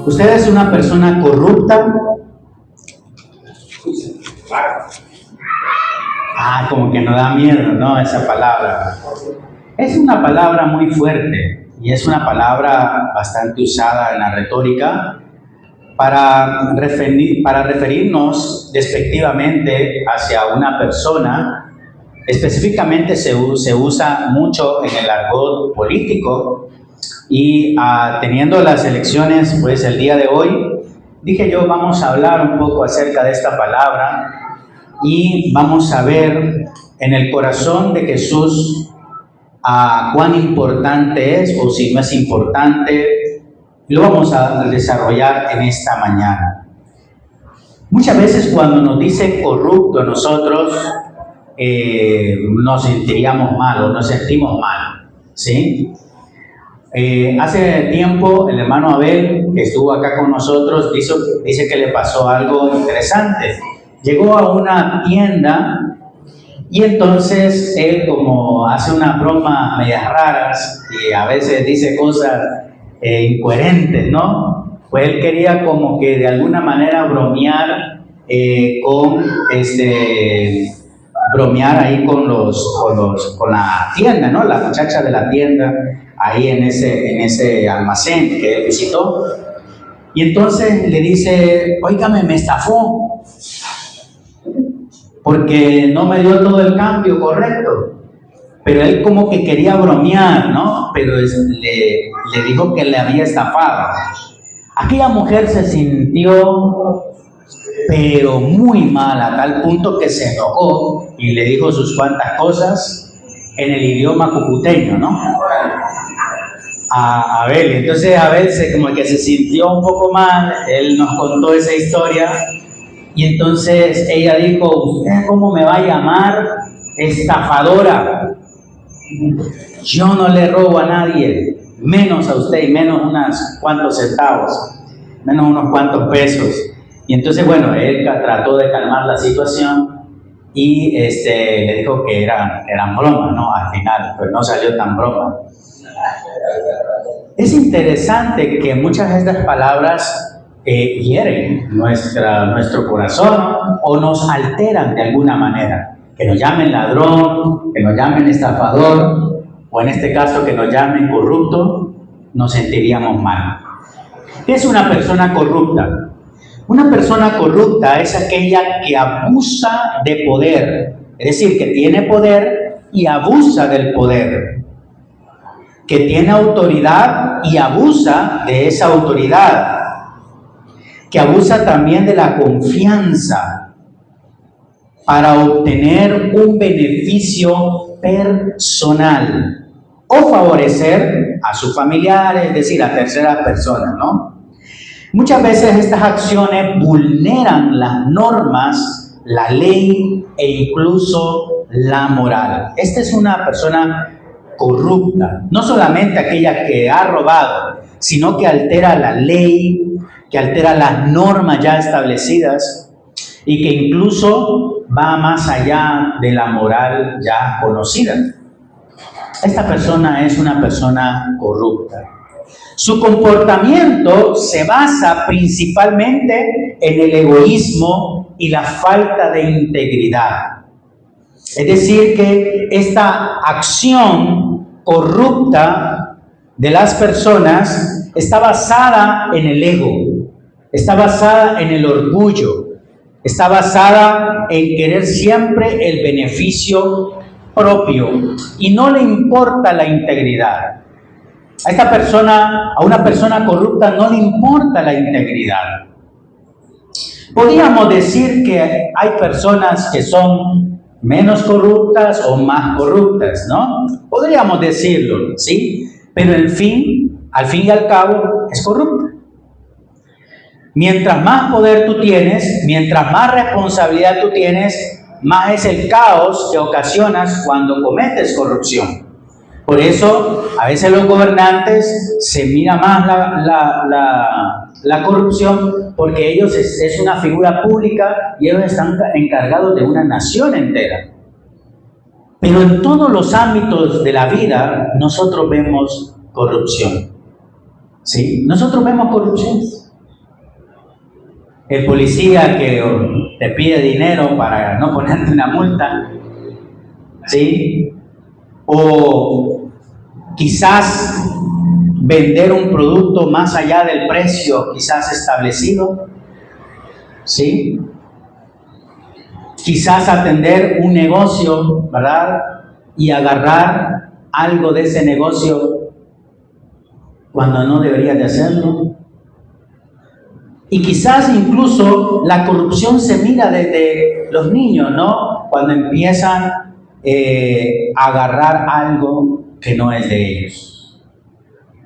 ¿Usted es una persona corrupta? Como que no da miedo, ¿no? Esa palabra. Es una palabra muy fuerte y es una palabra bastante usada en la retórica para referirnos despectivamente hacia una persona. Específicamente se usa mucho en el argot político y teniendo las elecciones pues el día de hoy, dije yo vamos a hablar un poco acerca de esta palabra y vamos a ver en el corazón de Jesús cuán importante es o si no es importante. Lo vamos a desarrollar en esta mañana. Muchas veces cuando nos dice corrupto nosotros nos sentiríamos mal o nos sentimos mal, ¿sí? Hace tiempo el hermano Abel, que estuvo acá con nosotros, dice que le pasó algo interesante. Llegó a una tienda y entonces él, como hace unas bromas medias raras y a veces dice cosas incoherentes, ¿no? Pues él quería como que de alguna manera bromear bromear ahí con la tienda, ¿no? La muchacha de la tienda ahí en ese almacén que él visitó. Y entonces le dice, óigame, me estafó porque no me dio todo el cambio correcto. Pero él como que quería bromear, ¿no? Pero le dijo que le había estafado. Aquella mujer se sintió pero muy mal, a tal punto que se enojó y le dijo sus cuantas cosas en el idioma cucuteño, ¿no? A Abel. Entonces Abel como que se sintió un poco mal, él nos contó esa historia y entonces ella dijo, ¿usted cómo me va a llamar estafadora? Yo no le robo a nadie, menos a usted y menos unos cuantos centavos, menos unos cuantos pesos. Y entonces, bueno, él trató de calmar la situación y le dijo que eran bromas, ¿no? Al final, pues no salió tan broma. Es interesante que muchas de estas palabras hieren nuestro corazón o nos alteran de alguna manera. Que nos llamen ladrón, que nos llamen estafador, o en este caso que nos llamen corrupto, nos sentiríamos mal. ¿Qué es una persona corrupta? Una persona corrupta es aquella que abusa de poder, es decir, que tiene poder y abusa del poder, que tiene autoridad y abusa de esa autoridad, que abusa también de la confianza para obtener un beneficio personal o favorecer a sus familiares, es decir, a terceras personas, ¿no? Muchas veces estas acciones vulneran las normas, la ley e incluso la moral. Esta es una persona corrupta, no solamente aquella que ha robado, sino que altera la ley, que altera las normas ya establecidas y que incluso va más allá de la moral ya conocida. Esta persona es una persona corrupta. Su comportamiento se basa principalmente en el egoísmo y la falta de integridad. Es decir, que esta acción corrupta de las personas está basada en el ego, está basada en el orgullo, está basada en querer siempre el beneficio propio y no le importa la integridad. A una persona corrupta no le importa la integridad. Podríamos decir que hay personas que son menos corruptas o más corruptas, ¿no? Podríamos decirlo, ¿sí? Pero al fin y al cabo, es corrupta. Mientras más poder tú tienes, mientras más responsabilidad tú tienes, más es el caos que ocasionas cuando cometes corrupción. Por eso, a veces los gobernantes se mira más la corrupción porque ellos es una figura pública y ellos están encargados de una nación entera. Pero en todos los ámbitos de la vida nosotros vemos corrupción. ¿Sí? Nosotros vemos corrupción. el policía que te pide dinero para no ponerte una multa, ¿sí? O quizás vender un producto más allá del precio quizás establecido, ¿sí? Quizás atender un negocio, ¿verdad? Y agarrar algo de ese negocio cuando no deberías de hacerlo. Y quizás incluso la corrupción se mira desde los niños, ¿no? Cuando empiezan a agarrar algo que no es de ellos,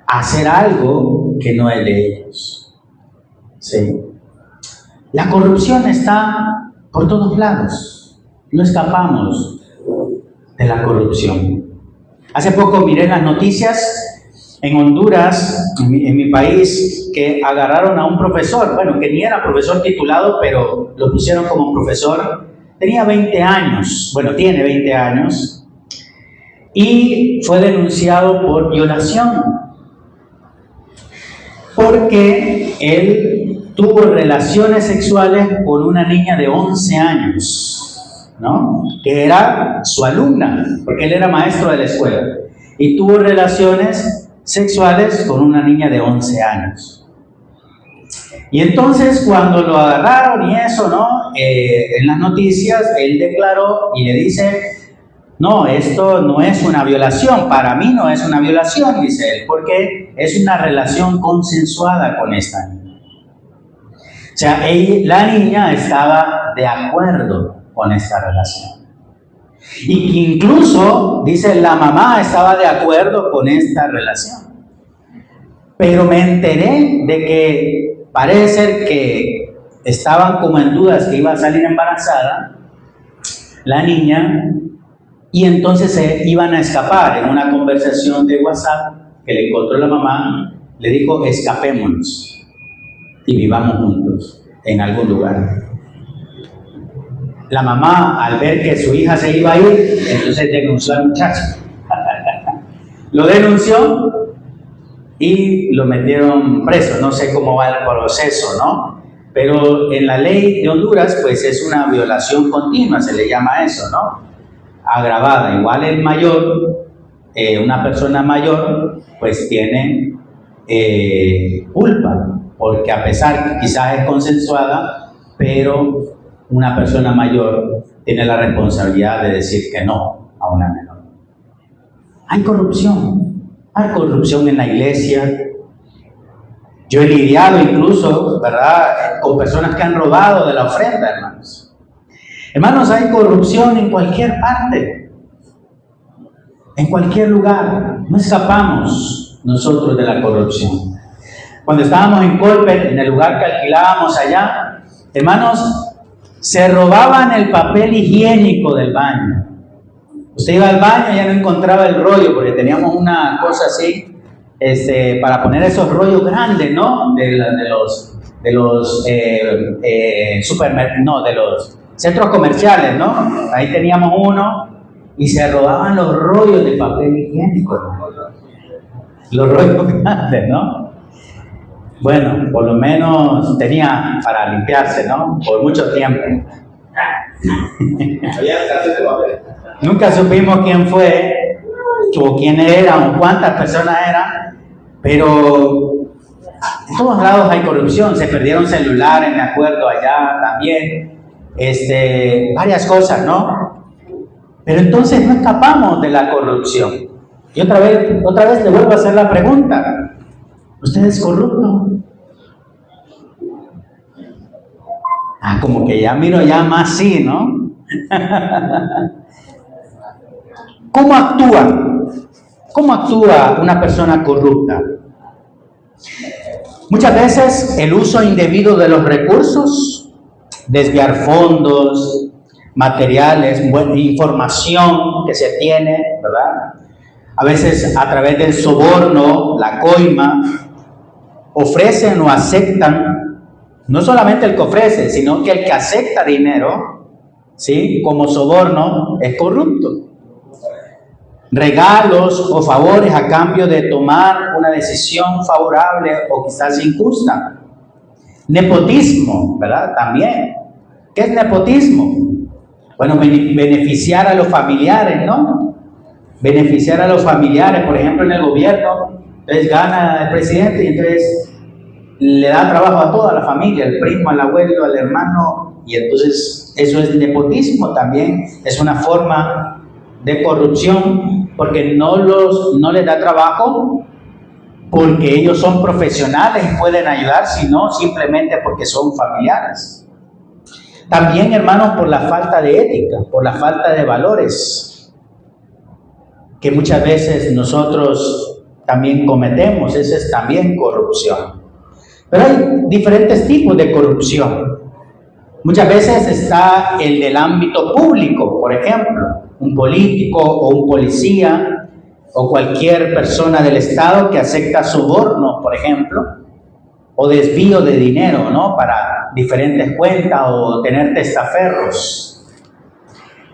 a hacer algo que no es de ellos. ¿Sí? La corrupción está por todos lados, no escapamos de la corrupción. Hace poco miré las noticias en Honduras, en mi país, que agarraron a un profesor, bueno, que ni era profesor titulado, pero lo pusieron como profesor. Tenía 20 años, bueno, tiene 20 años, y fue denunciado por violación, porque él tuvo relaciones sexuales con una niña de 11 años, ¿no? Que era su alumna, porque él era maestro de la escuela, y tuvo relaciones sexuales con una niña de 11 años. Y entonces cuando lo agarraron y eso, ¿no? En las noticias, él declaró y le dice, no, esto no es una violación, para mí no es una violación, dice él, porque es una relación consensuada con esta niña. O sea, la niña estaba de acuerdo con esta relación. Y que incluso, dice, la mamá estaba de acuerdo con esta relación. Pero me enteré de que parece ser que estaban como en dudas que iba a salir embarazada la niña, y entonces se iban a escapar. En una conversación de WhatsApp que le encontró la mamá, le dijo, escapémonos y vivamos juntos en algún lugar. La mamá, al ver que su hija se iba a ir, entonces denunció al muchacho. Lo denunció y lo metieron preso. No sé cómo va el proceso, ¿no? Pero en la ley de Honduras, pues es una violación continua, se le llama eso, ¿no? Agravada. Igual el mayor, una persona mayor, pues tiene culpa, porque a pesar que quizás es consensuada, pero una persona mayor tiene la responsabilidad de decir que no a una menor. Hay corrupción en la iglesia. Yo he lidiado incluso, ¿verdad?, con personas que han robado de la ofrenda, hermanos. Hermanos, hay corrupción en cualquier parte, en cualquier lugar. No escapamos nosotros de la corrupción. Cuando estábamos en Colbert, en el lugar que alquilábamos allá, hermanos, se robaban el papel higiénico del baño. Usted iba al baño y ya no encontraba el rollo, porque teníamos una cosa así, para poner esos rollos grandes, ¿no? De los centros comerciales, ¿no? Ahí teníamos uno y se robaban los rollos de papel higiénico, ¿no? Los rollos grandes, ¿no? Bueno, por lo menos tenía para limpiarse, ¿no? Por mucho tiempo. Nunca supimos quién fue, o quién era, o cuántas personas eran, pero en todos lados hay corrupción. Se perdieron celulares, me acuerdo, allá también, varias cosas, ¿no? Pero entonces no escapamos de la corrupción. Y otra vez le vuelvo a hacer la pregunta. ¿Usted es corrupto? Como que ya miro ya más sí, ¿no? ¿Cómo actúa? ¿Cómo actúa una persona corrupta? Muchas veces el uso indebido de los recursos, desviar fondos, materiales, información que se tiene, ¿verdad? A veces a través del soborno, la coima, ofrecen o aceptan, no solamente el que ofrece, sino que el que acepta dinero, ¿sí?, como soborno, es corrupto. Regalos o favores a cambio de tomar una decisión favorable o quizás injusta. Nepotismo, ¿verdad? También. ¿Qué es nepotismo? Bueno, beneficiar a los familiares, ¿no? Beneficiar a los familiares, por ejemplo, en el gobierno. Entonces gana el presidente y entonces le da trabajo a toda la familia, al primo, al abuelo, al hermano, y entonces eso es nepotismo también, es una forma de corrupción, porque no les da trabajo porque ellos son profesionales y pueden ayudar, sino simplemente porque son familiares. También, hermanos, por la falta de ética, por la falta de valores, que muchas veces nosotros también cometemos. Esa es también corrupción. Pero hay diferentes tipos de corrupción. Muchas veces está el del ámbito público, por ejemplo, un político o un policía o cualquier persona del Estado que acepta sobornos, por ejemplo, o desvío de dinero, ¿no? Para diferentes cuentas o tener testaferros.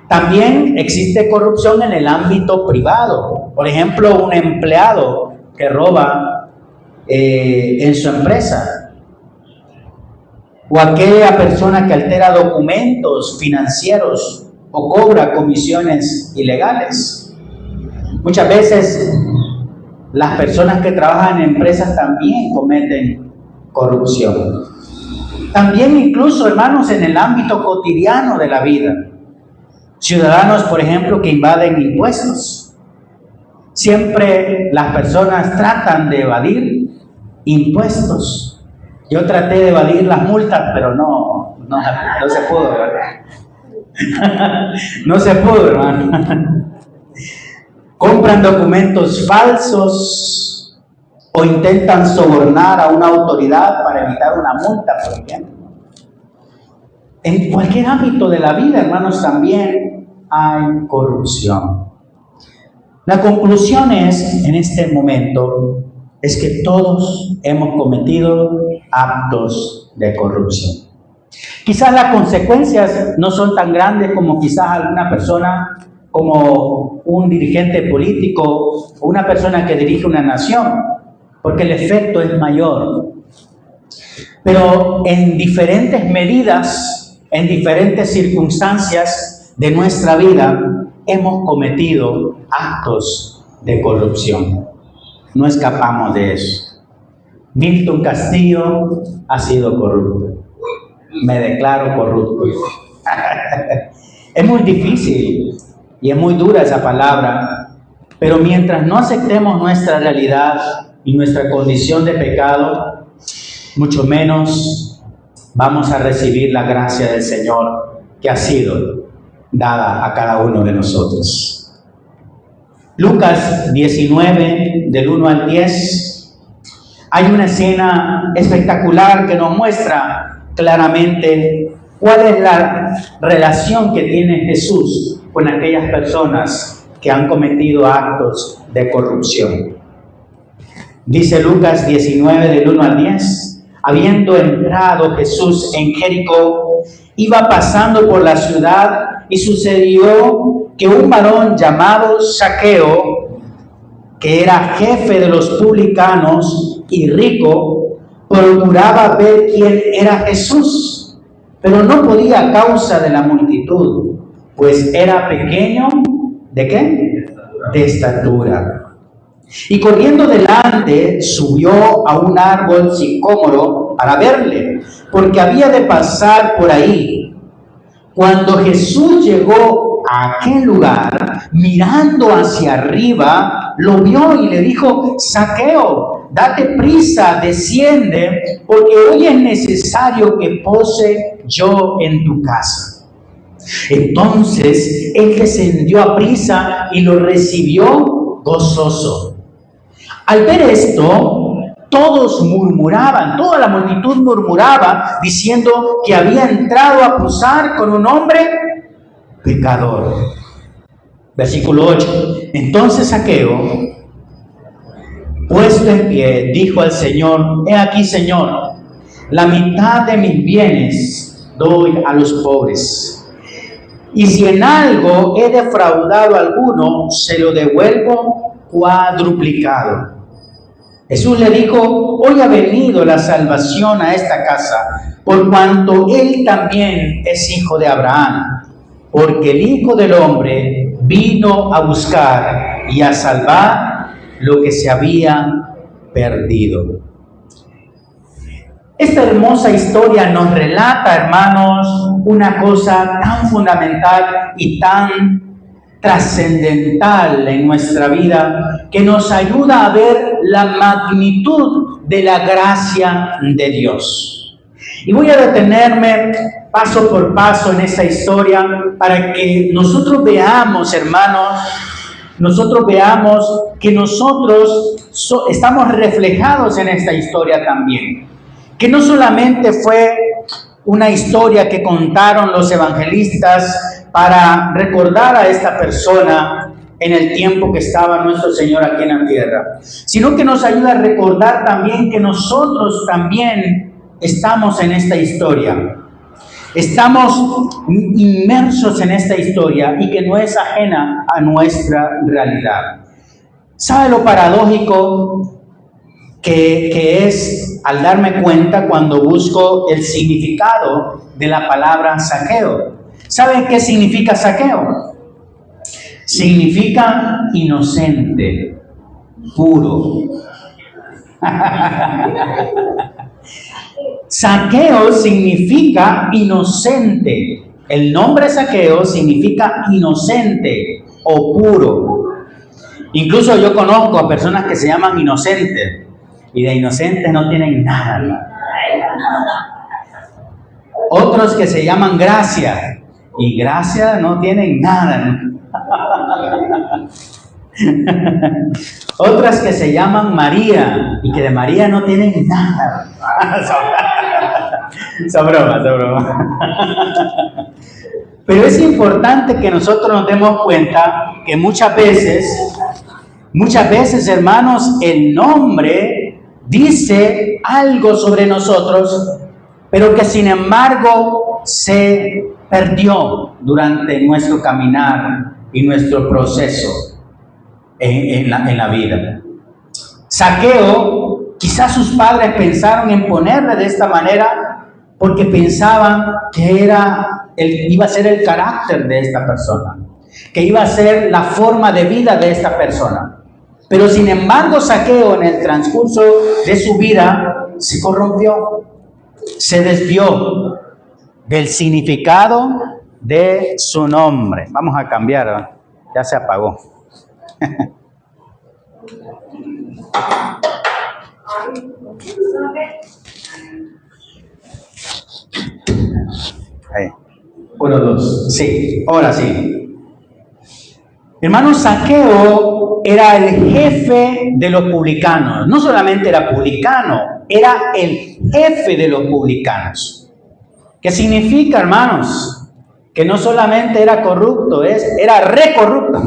También existe corrupción en el ámbito privado. Por ejemplo, un empleado que roba en su empresa, o aquella persona que altera documentos financieros o cobra comisiones ilegales. Muchas veces las personas que trabajan en empresas también cometen corrupción. También incluso, hermanos, en el ámbito cotidiano de la vida. Ciudadanos, por ejemplo, que invaden impuestos. Siempre las personas tratan de evadir impuestos. Yo traté de evadir las multas, pero no se pudo, ¿verdad? No se pudo, hermano. Compran documentos falsos o intentan sobornar a una autoridad para evitar una multa, por ejemplo. En cualquier ámbito de la vida, hermanos, también hay corrupción. La conclusión es, en este momento, es que todos hemos cometido actos de corrupción. Quizás las consecuencias no son tan grandes como quizás alguna persona, como un dirigente político o una persona que dirige una nación, porque el efecto es mayor. Pero en diferentes medidas, en diferentes circunstancias de nuestra vida, hemos cometido actos de corrupción. No escapamos de eso. Milton Castillo ha sido corrupto. Me declaro corrupto. Es muy difícil y es muy dura esa palabra, pero mientras no aceptemos nuestra realidad y nuestra condición de pecado, mucho menos vamos a recibir la gracia del Señor que ha sido dada a cada uno de nosotros. Lucas 19, del 1 al 10, hay una escena espectacular que nos muestra claramente cuál es la relación que tiene Jesús con aquellas personas que han cometido actos de corrupción. Dice Lucas 19, del 1 al 10, habiendo entrado Jesús en Jericó, iba pasando por la ciudad y sucedió que un varón llamado Zaqueo, que era jefe de los publicanos y rico, procuraba ver quién era Jesús, pero no podía a causa de la multitud, pues era pequeño, ¿de qué? De estatura. Y corriendo delante, subió a un árbol sicómoro para verle, porque había de pasar por ahí. Cuando Jesús llegó a aquel lugar, mirando hacia arriba, lo vio y le dijo: Zaqueo, date prisa, desciende, porque hoy es necesario que pose yo en tu casa. Entonces él descendió a prisa y lo recibió gozoso. Al ver esto, todos murmuraban, toda la multitud murmuraba, diciendo que había entrado a posar con un hombre pecador. Versículo 8. Entonces Zaqueo, puesto en pie, dijo al Señor: He aquí, Señor, la mitad de mis bienes doy a los pobres. Y si en algo he defraudado a alguno, se lo devuelvo cuadruplicado. Jesús le dijo: hoy ha venido la salvación a esta casa, por cuanto él también es hijo de Abraham, porque el Hijo del Hombre vino a buscar y a salvar lo que se había perdido. Esta hermosa historia nos relata, hermanos, una cosa tan fundamental y tan trascendental en nuestra vida, que nos ayuda a ver la magnitud de la gracia de Dios. Y voy a detenerme paso por paso en esta historia para que nosotros veamos, hermanos, que nosotros estamos reflejados en esta historia también. Que no solamente fue una historia que contaron los evangelistas para recordar a esta persona en el tiempo que estaba nuestro Señor aquí en la tierra, sino que nos ayuda a recordar también que nosotros también estamos en esta historia. Estamos inmersos en esta historia y que no es ajena a nuestra realidad. ¿Sabe lo paradójico que es al darme cuenta cuando busco el significado de la palabra saqueo? ¿Saben qué significa saqueo? Significa inocente, puro. Saqueo significa inocente. El nombre saqueo significa inocente o puro. Incluso yo conozco a personas que se llaman inocentes y de inocentes no tienen nada. Otros que se llaman gracia y gracia no tienen nada. Otras que se llaman María y que de María no tienen nada. Son bromas. Pero es importante que nosotros nos demos cuenta que muchas veces, hermanos, el nombre dice algo sobre nosotros, pero que sin embargo se perdió durante nuestro caminar y nuestro proceso en la vida. Saqueo, quizás sus padres pensaron en ponerle de esta manera porque pensaban que iba a ser el carácter de esta persona, que iba a ser la forma de vida de esta persona. Pero sin embargo, Saqueo en el transcurso de su vida se corrompió, se desvió del significado de su nombre. Vamos a cambiar, ya se apagó. Ahí. 1, 2. Sí, ahora sí. Hermano, Saqueo era el jefe de los publicanos. No solamente era publicano, era el jefe de los publicanos. ¿Qué significa, hermanos? Que no solamente era corrupto, era recorrupto.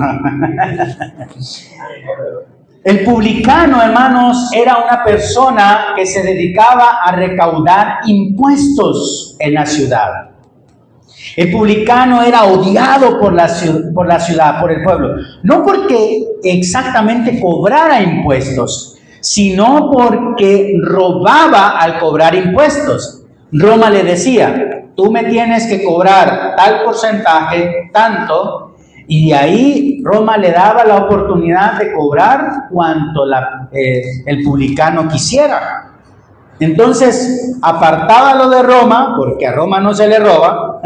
El publicano, hermanos, era una persona que se dedicaba a recaudar impuestos en la ciudad. El publicano era odiado por la ciudad, por el pueblo. No porque exactamente cobrara impuestos, sino porque robaba al cobrar impuestos. Roma le decía: tú me tienes que cobrar tal porcentaje, tanto, y de ahí Roma le daba la oportunidad de cobrar cuanto el publicano quisiera. Entonces, apartaba lo de Roma, porque a Roma no se le roba,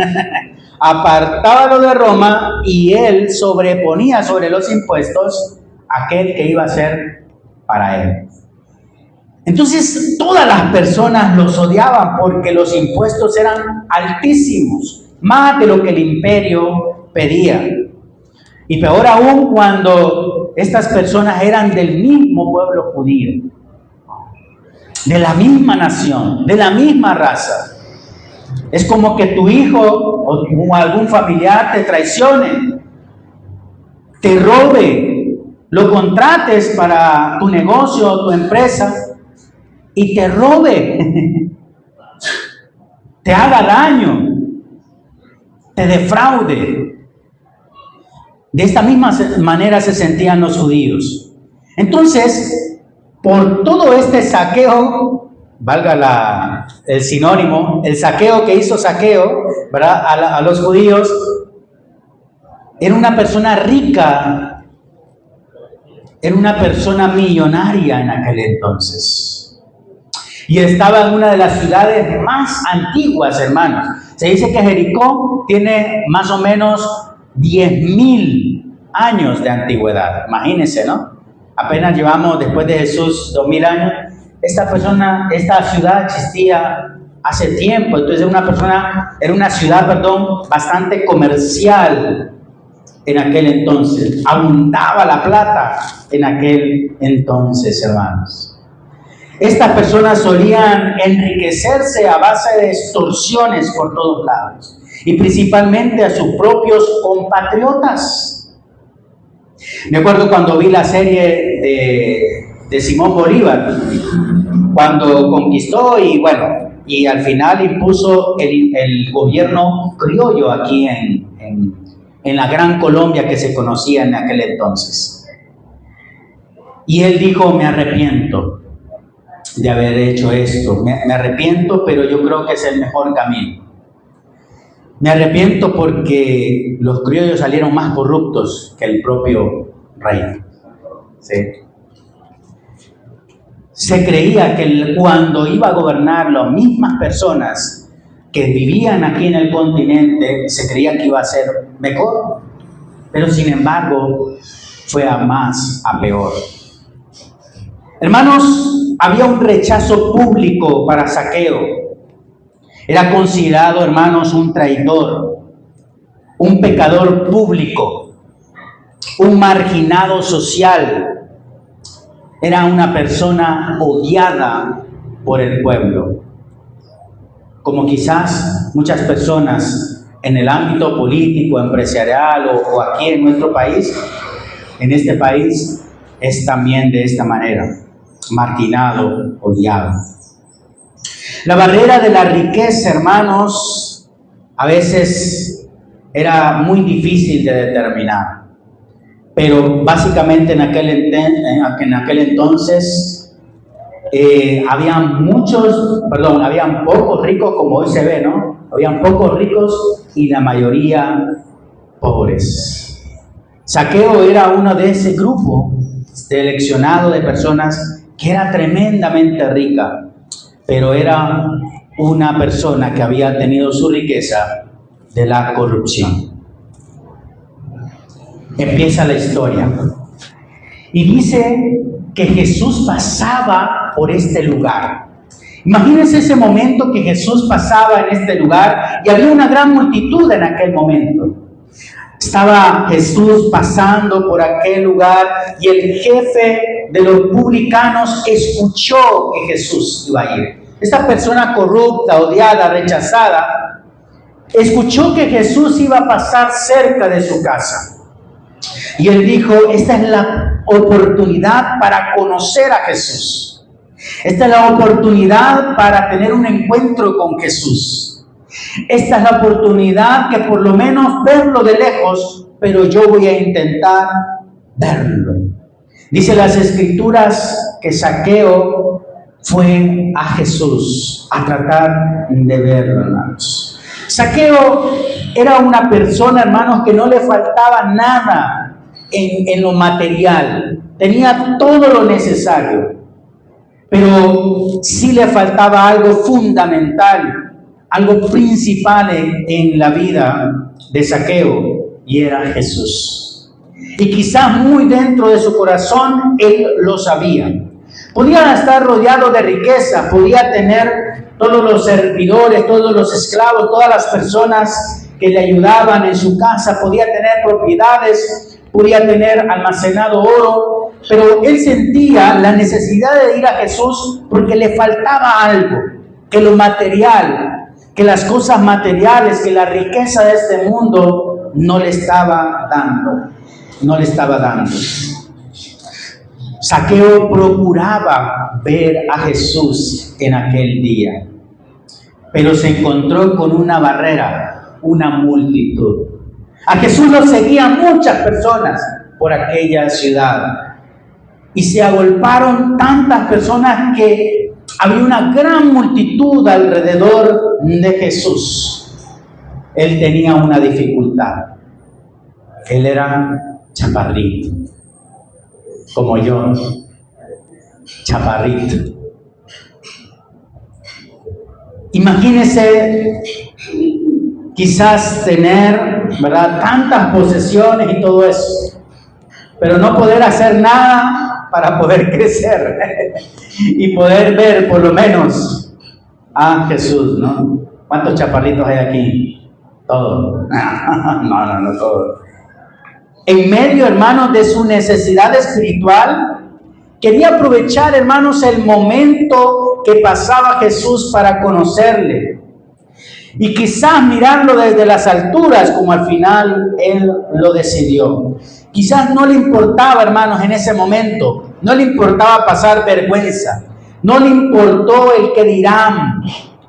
apartaba lo de Roma y él sobreponía sobre los impuestos aquel que iba a ser para él. Entonces, todas las personas los odiaban porque los impuestos eran altísimos, más de lo que el imperio pedía. Y peor aún cuando estas personas eran del mismo pueblo judío, de la misma nación, de la misma raza. Es como que tu hijo o algún familiar te traicione, te robe, lo contrates para tu negocio o tu empresa y te robe, te haga daño, te defraude. De esta misma manera se sentían los judíos. Entonces, por todo este saqueo, valga el sinónimo, el saqueo que hizo Zaqueo, ¿verdad? A los judíos, era una persona rica, era una persona millonaria en aquel entonces. Y estaba en una de las ciudades más antiguas, hermanos. Se dice que Jericó tiene más o menos 10,000 años de antigüedad. Imagínense, ¿no? Apenas llevamos, después de Jesús, 2000 años. Esta ciudad existía hace tiempo. Entonces era una ciudad, bastante comercial en aquel entonces. Abundaba la plata en aquel entonces, hermanos. Estas personas solían enriquecerse a base de extorsiones por todos lados, y principalmente a sus propios compatriotas. Me acuerdo cuando vi la serie de Simón Bolívar, cuando conquistó y al final impuso el gobierno criollo aquí en la Gran Colombia que se conocía en aquel entonces. Y él dijo: me arrepiento de haber hecho esto, me arrepiento, pero yo creo que es el mejor camino. Me arrepiento porque los criollos salieron más corruptos que el propio rey. ¿Sí? Se creía que cuando iba a gobernar las mismas personas que vivían aquí en el continente, se creía que iba a ser mejor, pero sin embargo fue a más, a peor. Hermanos, había un rechazo público para Zaqueo. Era considerado, hermanos, un traidor, un pecador público, un marginado social. Era una persona odiada por el pueblo. Como quizás muchas personas en el ámbito político, empresarial o aquí en nuestro país, en este país, es también de esta manera. Marginado, odiado. La barrera de la riqueza, hermanos, a veces era muy difícil de determinar, pero básicamente en aquel entonces habían pocos ricos, como hoy se ve, ¿no? Habían pocos ricos y la mayoría pobres. Zaqueo era uno de ese grupo seleccionado de personas que era tremendamente rica, pero era una persona que había tenido su riqueza de la corrupción. Empieza la historia y dice que Jesús pasaba por este lugar. Imagínense ese momento que Jesús pasaba en este lugar y había una gran multitud en aquel momento. Estaba Jesús pasando por aquel lugar y el jefe de los publicanos escuchó que Jesús iba a ir. Esta persona corrupta, odiada, rechazada, escuchó que Jesús iba a pasar cerca de su casa. Y él dijo: esta es la oportunidad para conocer a Jesús. Esta es la oportunidad para tener un encuentro con Jesús. Esta es la oportunidad que por lo menos verlo de lejos, pero yo voy a intentar verlo. Dice las Escrituras que Zaqueo fue a Jesús a tratar de verlo, hermanos. Zaqueo era una persona, hermanos, que no le faltaba nada en lo material. Tenía todo lo necesario, pero sí le faltaba algo fundamental, algo principal en la vida de Zaqueo, y era Jesús. Y quizás muy dentro de su corazón él lo sabía. Podía estar rodeado de riqueza, podía tener todos los servidores, todos los esclavos, todas las personas que le ayudaban en su casa, podía tener propiedades, podía tener almacenado oro, pero él sentía la necesidad de ir a Jesús porque le faltaba algo, que lo material, que las cosas materiales, que la riqueza de este mundo no le estaba dando. Zaqueo procuraba ver a Jesús en aquel día, pero se encontró con una barrera, una multitud. A Jesús lo seguían muchas personas por aquella ciudad. y se agolparon tantas personas que había una gran multitud alrededor de Jesús. Él tenía una dificultad. Él era chaparrito, como yo, chaparrito. Imagínese quizás tener, ¿verdad?, tantas posesiones y todo eso, pero no poder hacer nada para poder crecer y poder ver por lo menos a Jesús, ¿no? ¿Cuántos chaparritos hay aquí? Todos. No todos. En medio, hermanos, de su necesidad espiritual, quería aprovechar, hermanos, el momento que pasaba Jesús para conocerle. Y quizás mirarlo desde las alturas, como al final Él lo decidió. Quizás no le importaba, hermanos, en ese momento. No le importaba pasar vergüenza. No le importó el que dirán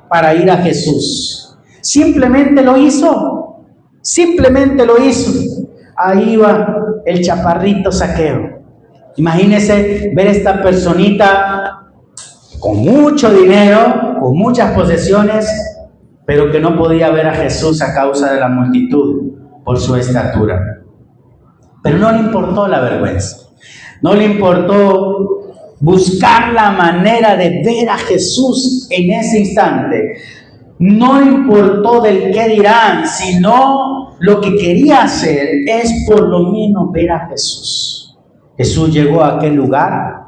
para ir a Jesús. Simplemente lo hizo. Simplemente lo hizo. Ahí va el chaparrito Zaqueo. Imagínese ver esta personita con mucho dinero, con muchas posesiones, pero que no podía ver a Jesús a causa de la multitud por su estatura. Pero no le importó la vergüenza. No le importó buscar la manera de ver a Jesús en ese instante. No le importó del qué dirán, sino lo que quería hacer es por lo menos ver a Jesús. Jesús llegó a aquel lugar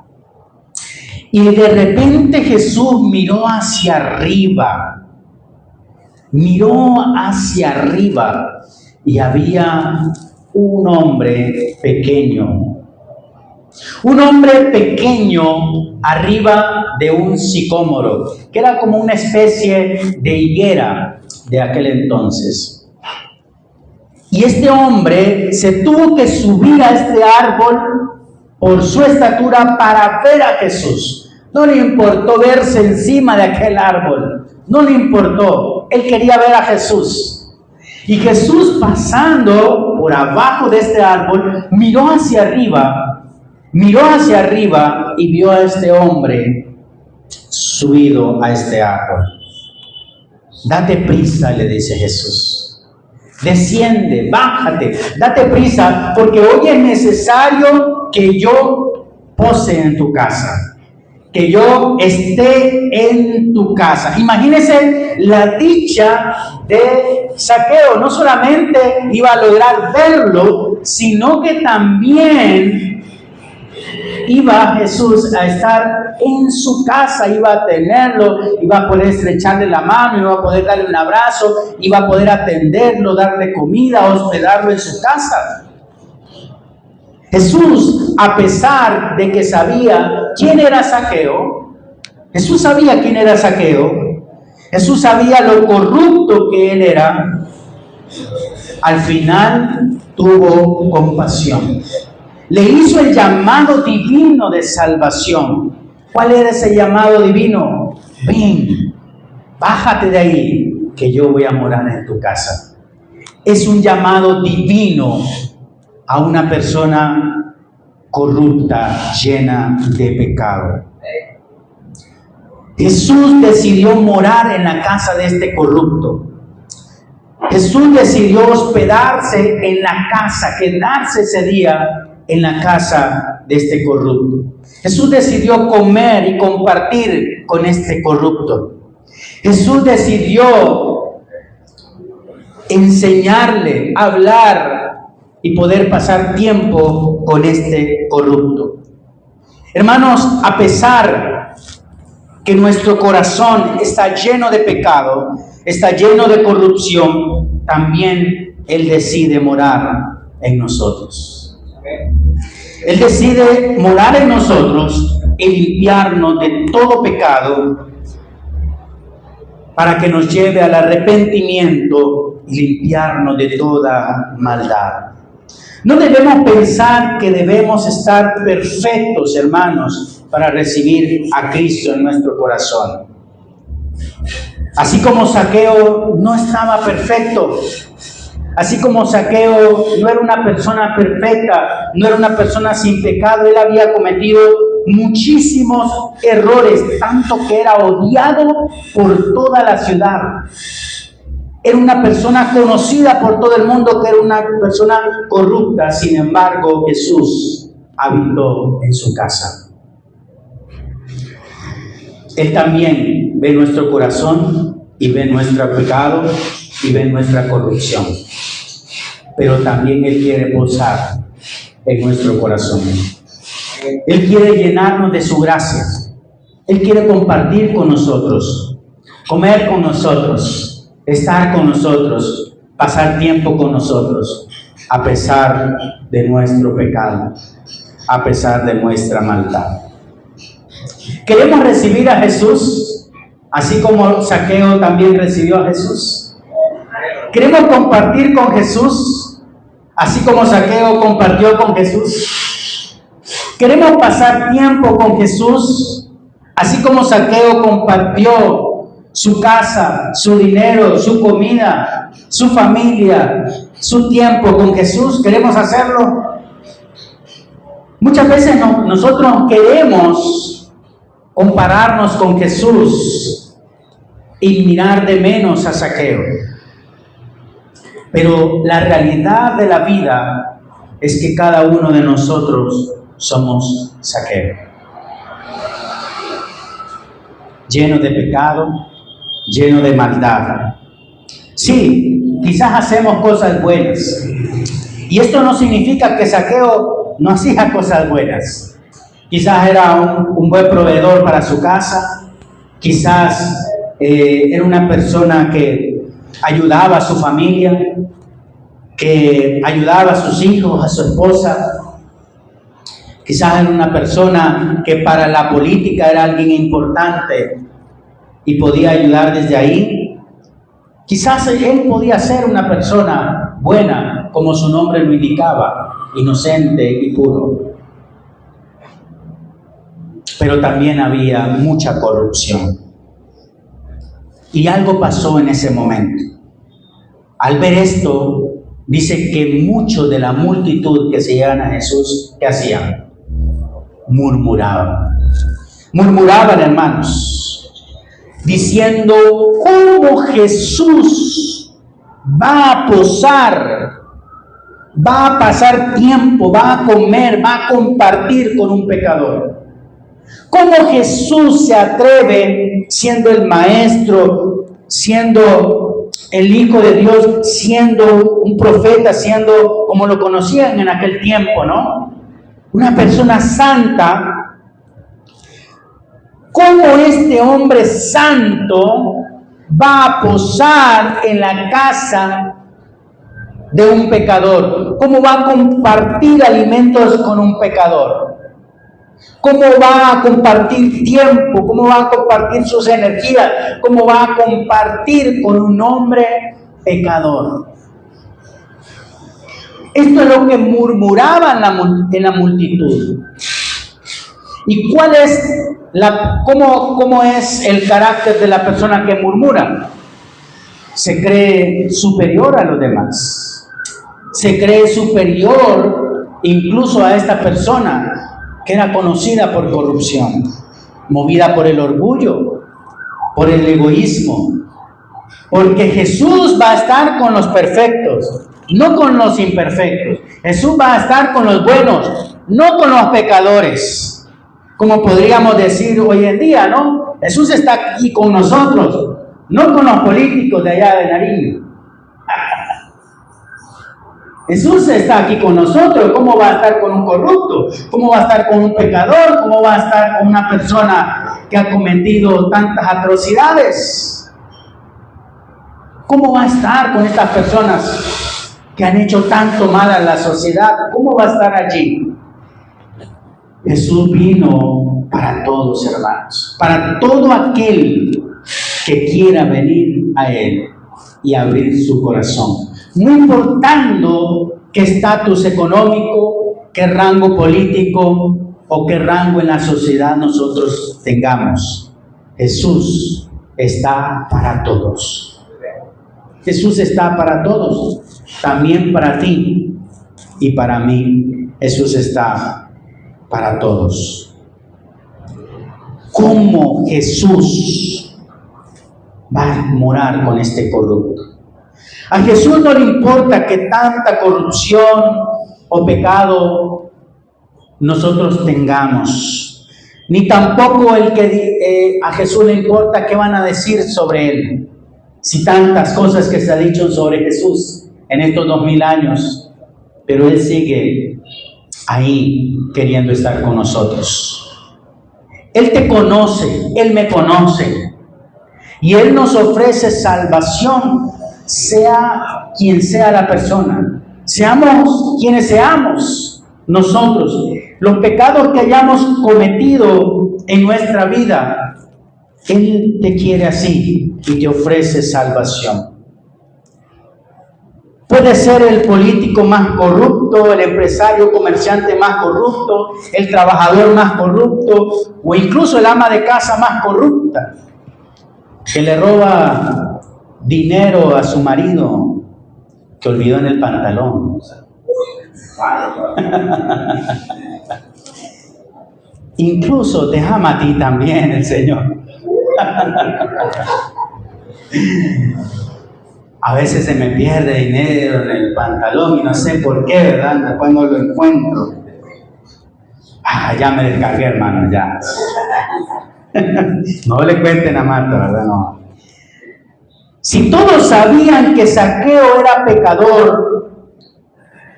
y de repente Jesús miró hacia arriba. Miró hacia arriba y había un hombre pequeño. Un hombre pequeño arriba de un sicómoro, que era como una especie de higuera de aquel entonces. Y este hombre se tuvo que subir a este árbol por su estatura para ver a Jesús. No le importó verse encima de aquel árbol. No le importó. Él quería ver a Jesús. Y Jesús, pasando por abajo de este árbol, miró hacia arriba y vio a este hombre subido a este árbol. Date prisa, le dice Jesús. Desciende, bájate, date prisa, porque hoy es necesario que yo pose en tu casa, que yo esté en tu casa. Imagínense la dicha de Zaqueo. No solamente iba a lograr verlo, sino que también iba Jesús a estar en su casa, iba a tenerlo, iba a poder estrecharle la mano, iba a poder darle un abrazo, iba a poder atenderlo, darle comida, hospedarlo en su casa. Jesús, a pesar de que sabía quién era Zaqueo, Jesús sabía quién era Zaqueo, Jesús sabía lo corrupto que él era, al final tuvo compasión. Le hizo el llamado divino de salvación. ¿Cuál era ese llamado divino? Ven, bájate de ahí, que yo voy a morar en tu casa. Es un llamado divino a una persona corrupta, llena de pecado. Jesús decidió morar en la casa de este corrupto. Jesús decidió hospedarse en la casa, quedarse ese día en la casa de este corrupto. Jesús decidió comer y compartir con este corrupto. Jesús decidió enseñarle, hablar y poder pasar tiempo con este corrupto. Hermanos, a pesar que nuestro corazón está lleno de pecado, está lleno de corrupción, también Él decide morar en nosotros. Él decide morar en nosotros y limpiarnos de todo pecado para que nos lleve al arrepentimiento y limpiarnos de toda maldad. No debemos pensar que debemos estar perfectos, hermanos, para recibir a Cristo en nuestro corazón. Así como Zaqueo no estaba perfecto, Así como Zaqueo no era una persona perfecta, no era una persona sin pecado, él había cometido muchísimos errores, tanto que era odiado por toda la ciudad. Era una persona conocida por todo el mundo que era una persona corrupta. Sin embargo, Jesús habitó en su casa. Él también ve nuestro corazón y ve nuestro pecado y ve nuestra corrupción. Pero también Él quiere posar en nuestro corazón. Él quiere llenarnos de su gracia. Él quiere compartir con nosotros, comer con nosotros, estar con nosotros, pasar tiempo con nosotros, a pesar de nuestro pecado, a pesar de nuestra maldad. ¿Queremos recibir a Jesús, así como Zaqueo también recibió a Jesús? ¿Queremos compartir con Jesús, así como Zaqueo compartió con Jesús? ¿Queremos pasar tiempo con Jesús, así como Zaqueo compartió su casa, su dinero, su comida, su familia, su tiempo con Jesús? ¿Queremos hacerlo? Muchas veces nosotros queremos compararnos con Jesús y mirar de menos a Zaqueo. Pero la realidad de la vida es que cada uno de nosotros somos Zaqueo. Lleno de pecado, lleno de maldad. Sí, quizás hacemos cosas buenas. Y esto no significa que Zaqueo no hacía cosas buenas. Quizás era un buen proveedor para su casa. Quizás era una persona que ayudaba a su familia, que ayudaba a sus hijos, a su esposa. Quizás era una persona que para la política era alguien importante y podía ayudar desde ahí. Quizás él podía ser una persona buena, como su nombre lo indicaba, inocente y puro. Pero también había mucha corrupción. Y algo pasó en ese momento. Al ver esto, dice que muchos de la multitud que seguían a Jesús, ¿qué hacían? Murmuraban. Murmuraban, hermanos, diciendo: ¿cómo Jesús va a posar, va a pasar tiempo, va a comer, va a compartir con un pecador? ¿Cómo Jesús se atreve, siendo el maestro, siendo el Hijo de Dios, siendo un profeta, siendo como lo conocían en aquel tiempo, ¿no? Una persona santa? ¿Cómo este hombre santo va a posar en la casa de un pecador? ¿Cómo va a compartir alimentos con un pecador? ¿Cómo va a compartir tiempo? ¿Cómo va a compartir sus energías? ¿Cómo va a compartir con un hombre pecador? Esto es lo que murmuraban en la multitud. ¿Y cuál es cómo es el carácter de la persona que murmura? Se cree superior a los demás. Se cree superior incluso a esta persona que era conocida por corrupción, movida por el orgullo, por el egoísmo. Porque Jesús va a estar con los perfectos, no con los imperfectos. Jesús va a estar con los buenos, no con los pecadores. Como podríamos decir hoy en día, ¿no? Jesús está aquí con nosotros, no con los políticos de allá de Nariño. Jesús está aquí con nosotros. ¿Cómo va a estar con un corrupto? ¿Cómo va a estar con un pecador? ¿Cómo va a estar con una persona que ha cometido tantas atrocidades? ¿Cómo va a estar con estas personas que han hecho tanto mal a la sociedad? ¿Cómo va a estar allí? Jesús vino para todos, hermanos, para todo aquel que quiera venir a Él y abrir su corazón. No importando qué estatus económico, qué rango político o qué rango en la sociedad nosotros tengamos. Jesús está para todos. Jesús está para todos, también para ti y para mí. Jesús está para todos. ¿Cómo Jesús va a morar con este corrupto? A Jesús no le importa que tanta corrupción o pecado nosotros tengamos, ni tampoco a Jesús le importa qué van a decir sobre él. Si tantas cosas que se han dicho sobre Jesús en estos 2000 años, pero él sigue ahí queriendo estar con nosotros. Él te conoce, él me conoce, y él nos ofrece salvación, sea quien sea la persona, seamos quienes seamos nosotros. Los pecados que hayamos cometido en nuestra vida, él te quiere así y te ofrece salvación. Puede ser el político más corrupto, el empresario comerciante más corrupto, el trabajador más corrupto, o incluso el ama de casa más corrupta, que le roba dinero a su marido que olvidó en el pantalón. Incluso te ama a ti también el Señor. A veces se me pierde dinero en el pantalón y no sé por qué, ¿verdad? Después no lo encuentro. Ya me descargué, hermano, ya. No le cuenten a Marta, ¿verdad? No. Si todos sabían que Zaqueo era pecador,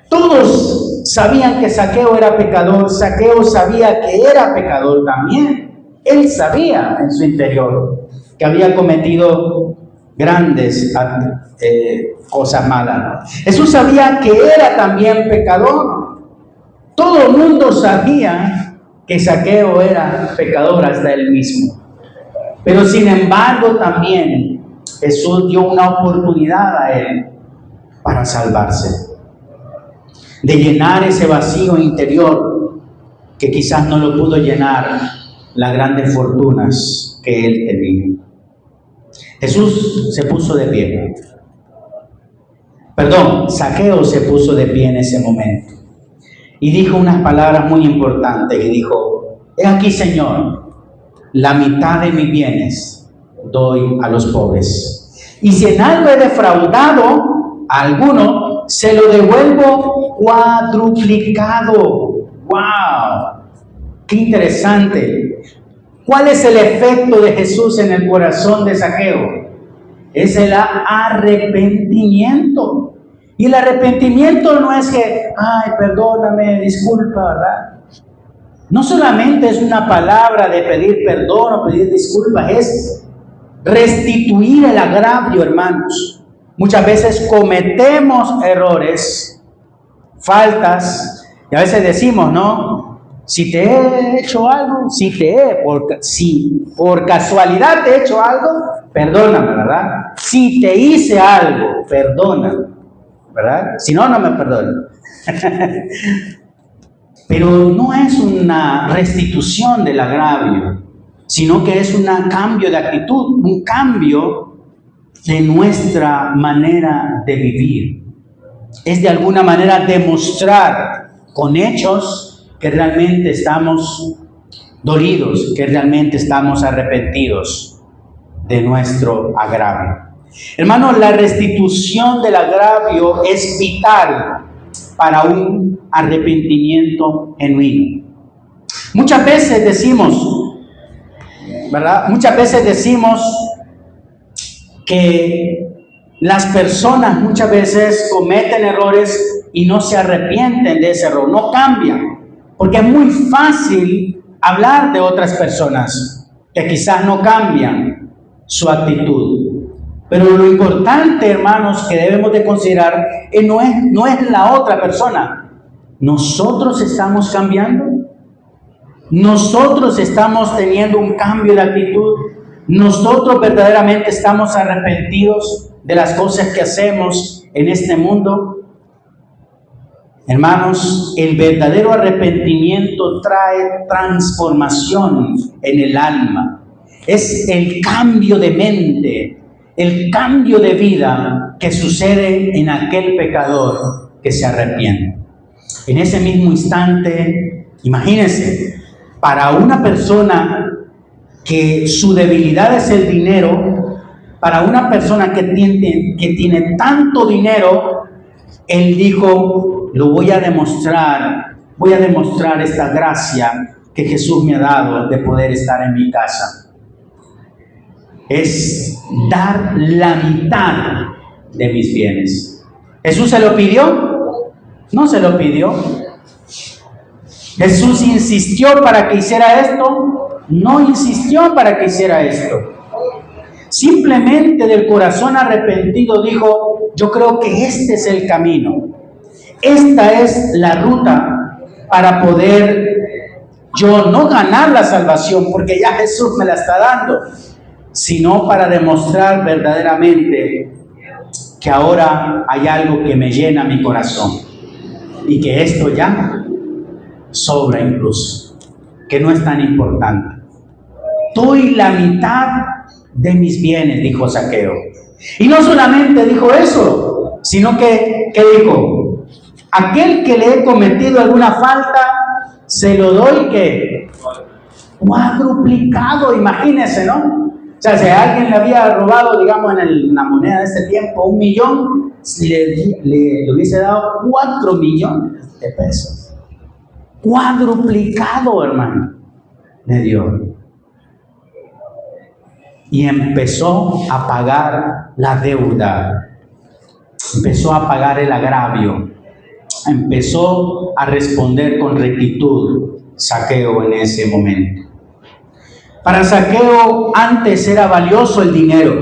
todos sabían que Zaqueo era pecador, Zaqueo sabía que era pecador también. Él sabía en su interior que había cometido grandes cosas malas. Jesús sabía que era también pecador. Todo el mundo sabía que Zaqueo era pecador, hasta él mismo. Pero sin embargo también Jesús dio una oportunidad a él para salvarse, de llenar ese vacío interior que quizás no lo pudo llenar las grandes fortunas que él tenía. Jesús se puso de pie. Zaqueo se puso de pie en ese momento y dijo unas palabras muy importantes y dijo: he aquí, Señor, la mitad de mis bienes doy a los pobres, y si en algo he defraudado a alguno, se lo devuelvo cuadruplicado. ¡Wow! ¡Qué interesante! ¿Cuál es el efecto de Jesús en el corazón de Zaqueo? Es el arrepentimiento. Y el arrepentimiento no es que, perdóname, disculpa, ¿verdad? No solamente es una palabra de pedir perdón o pedir disculpas, es restituir el agravio, hermanos. Muchas veces cometemos errores, faltas, y a veces decimos, ¿no? Si te he hecho algo, si por casualidad te he hecho algo, perdóname, ¿verdad? Si te hice algo, perdóname, ¿verdad? Si no, no me perdono. Pero no es una restitución del agravio, sino que es un cambio de actitud, un cambio de nuestra manera de vivir. Es de alguna manera demostrar con hechos que realmente estamos dolidos, que realmente estamos arrepentidos de nuestro agravio. Hermanos, la restitución del agravio es vital para un arrepentimiento genuino. Muchas veces decimos, ¿verdad? Muchas veces decimos que las personas muchas veces cometen errores y no se arrepienten de ese error, no cambian. Porque es muy fácil hablar de otras personas que quizás no cambian su actitud. Pero lo importante, hermanos, que debemos de considerar no es la otra persona. Nosotros estamos cambiando. Nosotros estamos teniendo un cambio de actitud. Nosotros verdaderamente estamos arrepentidos de las cosas que hacemos en este mundo. Hermanos, el verdadero arrepentimiento trae transformación en el alma. Es el cambio de mente, el cambio de vida que sucede en aquel pecador que se arrepiente. En ese mismo instante, imagínense, para una persona que su debilidad es el dinero, para una persona que tiene tanto dinero, él dijo, voy a demostrar esta gracia que Jesús me ha dado de poder estar en mi casa. Es dar la mitad de mis bienes. ¿Jesús se lo pidió? No se lo pidió. ¿Jesús insistió para que hiciera esto? No insistió para que hiciera esto. Simplemente del corazón arrepentido dijo, yo creo que este es el camino. Esta es la ruta para poder yo no ganar la salvación, porque ya Jesús me la está dando, sino para demostrar verdaderamente que ahora hay algo que me llena mi corazón y que esto ya sobra incluso, que no es tan importante. Doy la mitad de mis bienes, dijo Zaqueo. Y no solamente dijo eso, sino que, ¿qué dijo? Aquel que le he cometido alguna falta, se lo doy, ¿qué? Cuadruplicado, imagínense, ¿no? O sea, si a alguien le había robado, digamos, en la moneda de ese tiempo, 1 millón, le hubiese dado 4 millones de pesos. Cuadruplicado, hermano, le dio. Y empezó a pagar la deuda, empezó a pagar el agravio, empezó a responder con rectitud Zaqueo en ese momento. Para Zaqueo antes era valioso el dinero.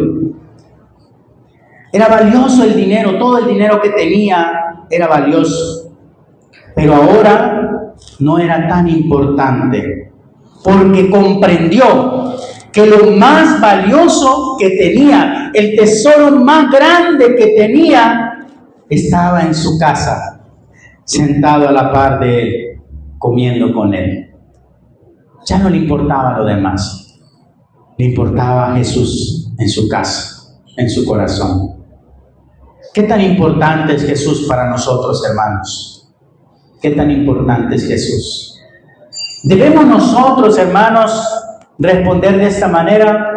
Era valioso el dinero, todo el dinero que tenía era valioso. Pero ahora no era tan importante, porque comprendió que lo más valioso que tenía, el tesoro más grande que tenía, estaba en su casa, sentado a la par de él, comiendo con él. Ya no le importaba lo demás, le importaba Jesús en su casa, en su corazón. ¿Qué tan importante es Jesús para nosotros, hermanos? ¿Qué tan importante es Jesús? ¿Debemos nosotros, hermanos, responder de esta manera?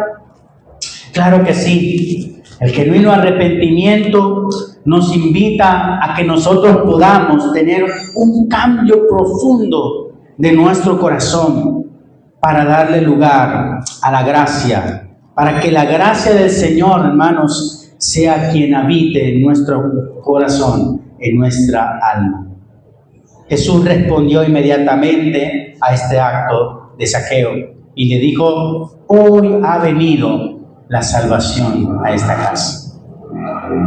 Claro que sí. El genuino arrepentimiento nos invita a que nosotros podamos tener un cambio profundo de nuestro corazón para darle lugar a la gracia, para que la gracia del Señor, hermanos, sea quien habite en nuestro corazón, en nuestra alma. Jesús respondió inmediatamente a este acto de Zaqueo y le dijo, hoy ha venido la salvación a esta casa,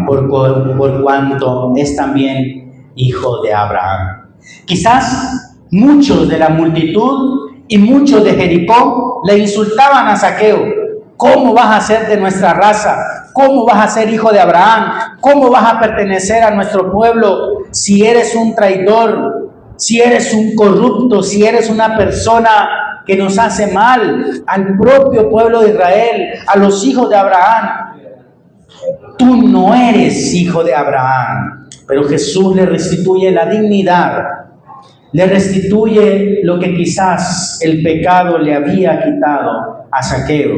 por cuanto es también hijo de Abraham. Quizás muchos de la multitud y muchos de Jericó le insultaban a Zaqueo. ¿Cómo vas a ser de nuestra raza? ¿Cómo vas a ser hijo de Abraham? ¿Cómo vas a pertenecer a nuestro pueblo si eres un traidor, si eres un corrupto, si eres una persona que nos hace mal al propio pueblo de Israel, a los hijos de Abraham? Tú no eres hijo de Abraham. Pero Jesús le restituye la dignidad, le restituye lo que quizás el pecado le había quitado a Zaqueo.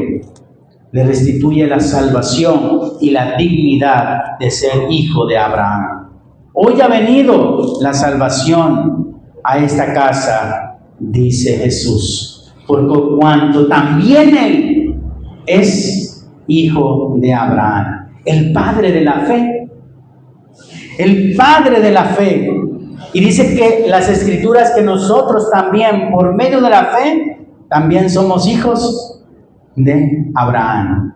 Le restituye la salvación y la dignidad de ser hijo de Abraham. Hoy ha venido la salvación a esta casa, dice Jesús, por cuanto también él es hijo de Abraham, el padre de la fe. El padre de la fe. Y dice que las escrituras que nosotros también, por medio de la fe, también somos hijos de Abraham.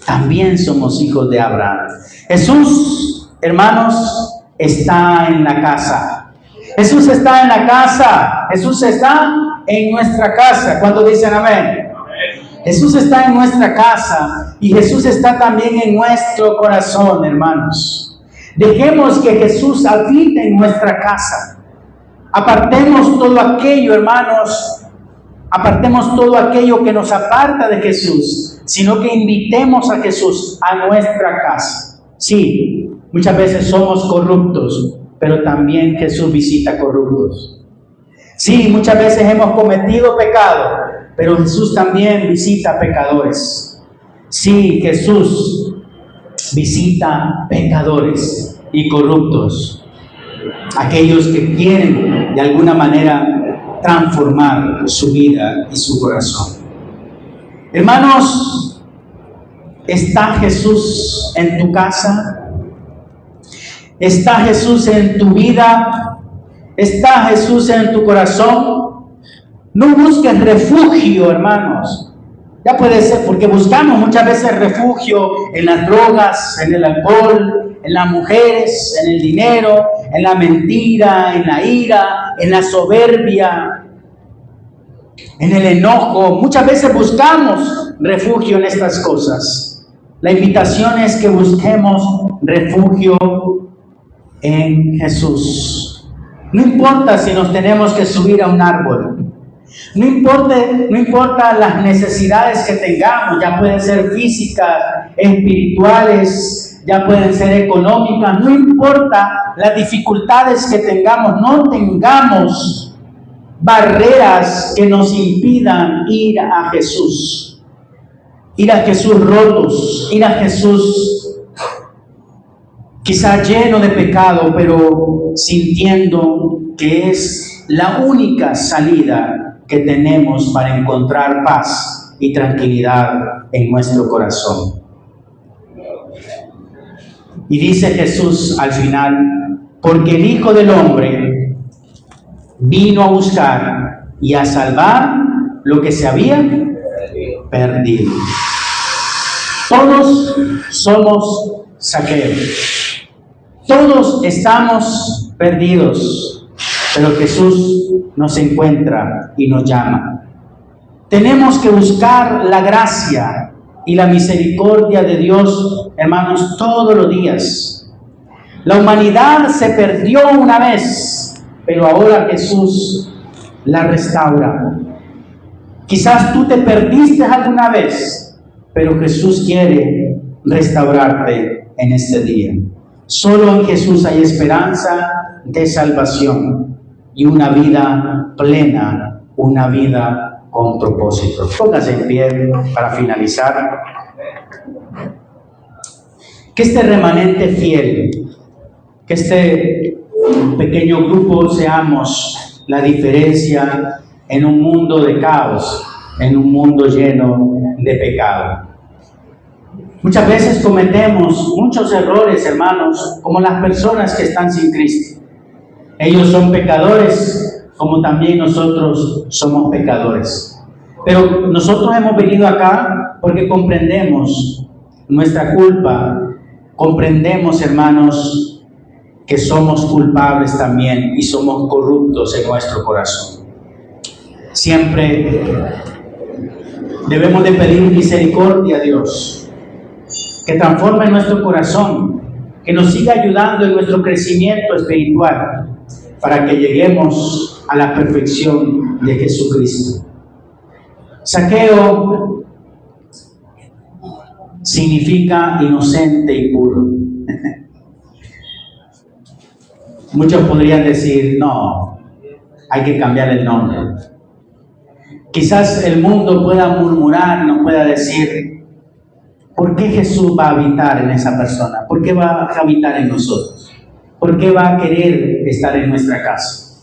También somos hijos de Abraham. Jesús, hermanos, está en la casa. Jesús está en la casa. Jesús está en nuestra casa. ¿Cuántos dicen amén? Jesús está en nuestra casa y Jesús está también en nuestro corazón, hermanos. Dejemos que Jesús habite en nuestra casa. Apartemos todo aquello, hermanos. Apartemos todo aquello que nos aparta de Jesús. sino que invitemos a Jesús a nuestra casa. Sí, muchas veces somos corruptos, pero también Jesús visita corruptos. Sí, muchas veces hemos cometido pecado, pero Jesús también visita pecadores. Sí, Jesús visita pecadores y corruptos, aquellos que quieren de alguna manera transformar su vida y su corazón. Hermanos, ¿está Jesús en tu casa? ¿Está Jesús en tu vida? ¿Está Jesús en tu corazón? No busques refugio, hermanos. Ya puede ser, porque buscamos muchas veces refugio en las drogas, en el alcohol, en las mujeres, en el dinero, en la mentira, en la ira, en la soberbia, en el enojo. Muchas veces buscamos refugio en estas cosas. La invitación es que busquemos refugio en Jesús. No importa si nos tenemos que subir a un árbol. No importa las necesidades que tengamos, ya pueden ser físicas, espirituales, ya pueden ser económicas, no importa las dificultades que tengamos, no tengamos barreras que nos impidan ir a Jesús. Ir a Jesús rotos, ir a Jesús quizá lleno de pecado, pero sintiendo que es la única salida que tenemos para encontrar paz y tranquilidad en nuestro corazón. Y dice Jesús al final, porque el Hijo del Hombre vino a buscar y a salvar lo que se había perdido. Todos somos Zaqueo. Todos estamos perdidos, pero Jesús nos encuentra y nos llama. Tenemos que buscar la gracia y la misericordia de Dios, hermanos, todos los días. La humanidad se perdió una vez, pero ahora Jesús la restaura. Quizás tú te perdiste alguna vez, pero Jesús quiere restaurarte en este día. Solo en Jesús hay esperanza de salvación y una vida plena, una vida con propósito. Póngase en pie para finalizar. Que este remanente fiel, que este pequeño grupo seamos la diferencia en un mundo de caos, en un mundo lleno de pecado. Muchas veces cometemos muchos errores, hermanos, como las personas que están sin Cristo. Ellos son pecadores, como también nosotros somos pecadores. Pero nosotros hemos venido acá porque comprendemos nuestra culpa, comprendemos, hermanos, que somos culpables también y somos corruptos en nuestro corazón. Siempre debemos de pedir misericordia a Dios, que transforme nuestro corazón, que nos siga ayudando en nuestro crecimiento espiritual, para que lleguemos a la perfección de Jesucristo. Zaqueo significa inocente y puro. Muchos podrían decir, no, hay que cambiar el nombre. Quizás el mundo pueda murmurar, nos pueda decir, ¿por qué Jesús va a habitar en esa persona? ¿Por qué va a habitar en nosotros? ¿Por qué va a querer estar en nuestra casa?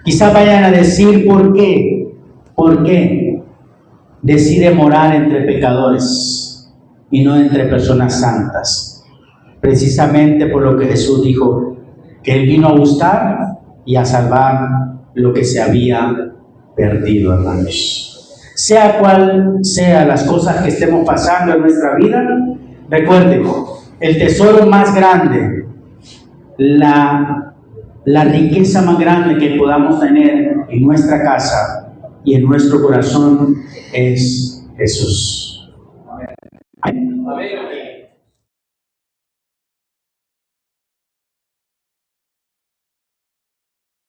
Quizás vayan a decir, ¿por qué? ¿Por qué decide morar entre pecadores y no entre personas santas? Precisamente por lo que Jesús dijo, que Él vino a buscar y a salvar lo que se había perdido, hermanos. Sea cual sea las cosas que estemos pasando en nuestra vida, recuerden, el tesoro más grande, la riqueza más grande que podamos tener en nuestra casa y en nuestro corazón es Jesús. Amén. Amén.